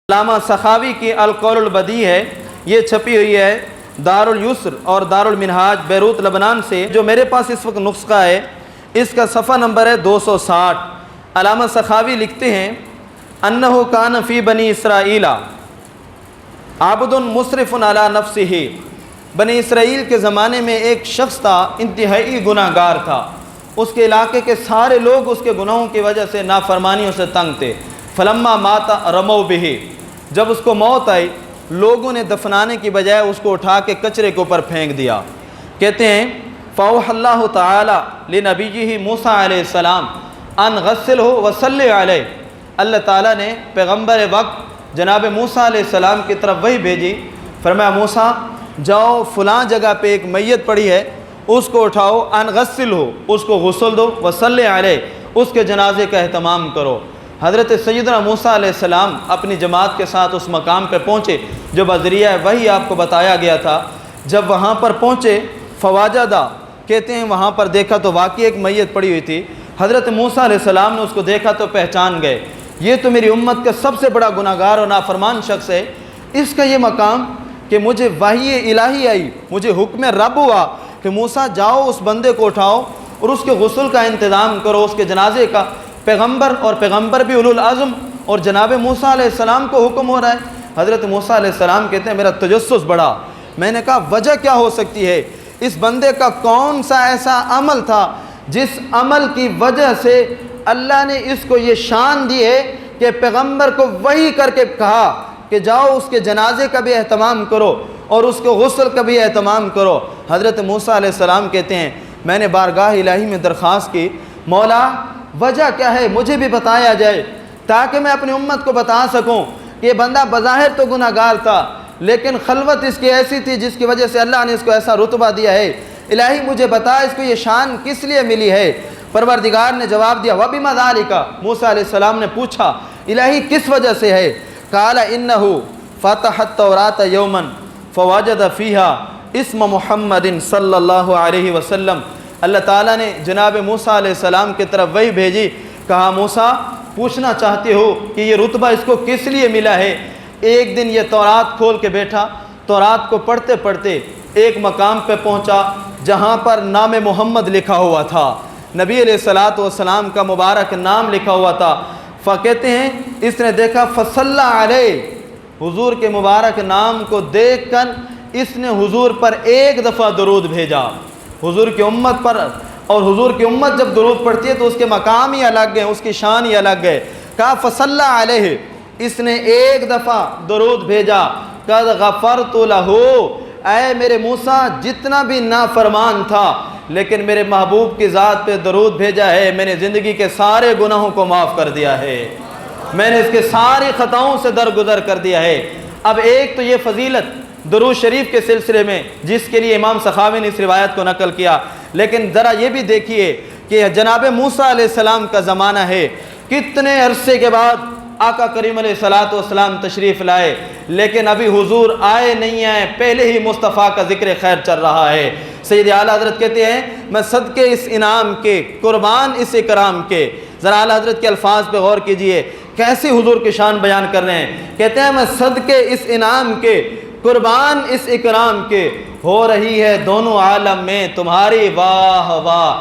علامہ سخاوی کی القول البدیع ہے، یہ چھپی ہوئی ہے دارالیسر اور دارالمنہاج بیروت لبنان سے۔ جو میرے پاس اس وقت نسخہ ہے اس کا صفحہ نمبر ہے 260۔ علامہ سخاوی لکھتے ہیں انہو کان فی بنی اسرائیل عبد مسرف علی نفسہ۔ بنی اسرائیل کے زمانے میں ایک شخص تھا، انتہائی گناہ گار تھا۔ اس کے علاقے کے سارے لوگ اس کے گناہوں کی وجہ سے نافرمانیوں سے تنگ تھے۔ فلما مات رموا بہ، جب اس کو موت آئی لوگوں نے دفنانے کی بجائے اس کو اٹھا کے کچرے کے اوپر پھینک دیا۔ کہتے ہیں فَأَوْحَى اللَّهُ تَعَالَى لِنَبِيِّهِ موسیٰ علیہ السلام ان غسلہ وصلی علیہ۔ اللہ تعالیٰ نے پیغمبر وقت جناب موسیٰ علیہ السلام کی طرف وحی بھیجی، فرمایا موسیٰ جاؤ فلاں جگہ پہ ایک میت پڑی ہے، اس کو اٹھاؤ، ان غسلہ اس کو غسل دو، وصلی علیہ اس کے جنازے کا اہتمام کرو۔ حضرت سیدنا موسیٰ علیہ السلام اپنی جماعت کے ساتھ اس مقام پہ پہنچے جو بذریعہ وحی آپ کو بتایا گیا تھا۔ جب وہاں پر پہنچے فواجدہ، کہتے ہیں وہاں پر دیکھا تو واقعی ایک میت پڑی ہوئی تھی۔ حضرت موسیٰ علیہ السلام نے اس کو دیکھا تو پہچان گئے، یہ تو میری امت کا سب سے بڑا گناہ گار اور نافرمان شخص ہے۔ اس کا یہ مقام کہ مجھے وحی الہی آئی، مجھے حکم رب ہوا کہ موسیٰ جاؤ اس بندے کو اٹھاؤ اور اس کے غسل کا انتظام کرو، اس کے جنازے کا۔ پیغمبر بھی اولو العزم اور جناب موسیٰ علیہ السلام کو حکم ہو رہا ہے۔ حضرت موسیٰ علیہ السلام کہتے ہیں میرا تجسس بڑھا، میں نے کہا وجہ کیا ہو سکتی ہے؟ اس بندے کا کون سا ایسا عمل تھا جس عمل کی وجہ سے اللہ نے اس کو یہ شان دی ہے کہ پیغمبر کو وحی کر کے کہا کہ جاؤ اس کے جنازے کا بھی اہتمام کرو اور اس کو غسل کا بھی اہتمام کرو۔ حضرت موسیٰ علیہ السلام کہتے ہیں میں نے بارگاہ الہی میں درخواست کی، مولا وجہ کیا ہے مجھے بھی بتایا جائے تاکہ میں اپنی امت کو بتا سکوں کہ یہ بندہ بظاہر تو گناہ گار تھا لیکن خلوت اس کی ایسی تھی جس کی وجہ سے اللہ نے اس کو ایسا رتبہ دیا ہے۔ الہی مجھے بتا اس کو یہ شان کس لیے ملی ہے؟ پروردگار نے جواب دیا وَبِمَ ذَلِكَ۔ موسیٰ علیہ السلام نے پوچھا الہی کس وجہ سے ہے؟ قَالَ إِنَّهُ فَتَحَ التَّوْرَاةَ يَوْمًا فَوَجَدَ فِيهَا اسم محمد صلی اللہ علیہ وسلم۔ اللہ تعالیٰ نے جناب موسیٰ علیہ السلام کی طرف وحی بھیجی، کہا موسیٰ پوچھنا چاہتے ہو کہ یہ رتبہ اس کو کس لیے ملا ہے؟ ایک دن یہ تورات کھول کے بیٹھا، تورات کو پڑھتے پڑھتے ایک مقام پہ پہنچا جہاں پر نام محمد لکھا ہوا تھا، نبی علیہ الصلوۃ والسلام کا مبارک نام لکھا ہوا تھا۔ کہتے ہیں اس نے دیکھا فصلی علیہ، حضور کے مبارک نام کو دیکھ کر اس نے حضور پر ایک دفعہ درود بھیجا، حضور کی امت پر۔ اور حضور کی امت جب درود پڑھتی ہے تو اس کے مقام ہی الگ ہیں، اس کی شان ہی الگ ہے۔ کہا فصلی علیہ، اس نے ایک دفعہ درود بھیجا، قد غفرت لہ، اے میرے موسیٰ جتنا بھی نافرمان تھا لیکن میرے محبوب کی ذات پہ درود بھیجا ہے، میں نے زندگی کے سارے گناہوں کو معاف کر دیا ہے، میں نے اس کے ساری خطاؤں سے درگزر کر دیا ہے۔ اب ایک تو یہ فضیلت درود شریف کے سلسلے میں جس کے لیے امام سخاوی نے اس روایت کو نقل کیا، لیکن ذرا یہ بھی دیکھیے کہ جناب موسیٰ علیہ السلام کا زمانہ ہے، کتنے عرصے کے بعد آقا کریم علیہ الصلوۃ والسلام تشریف لائے لیکن ابھی حضور آئے نہیں آئے، پہلے ہی مصطفیٰ کا ذکر خیر چل رہا ہے۔ سید اعلیٰ حضرت کہتے ہیں میں صدقے اس انعام کے، قربان اس اکرام کے۔ ذرا اعلیٰ حضرت کے الفاظ پہ غور کیجئے، کیسے حضور کی شان بیان کر رہے ہیں۔ کہتے ہیں میں صدقے اس انعام کے، قربان اس اکرام کے، ہو رہی ہے دونوں عالم میں تمہاری واہ واہ۔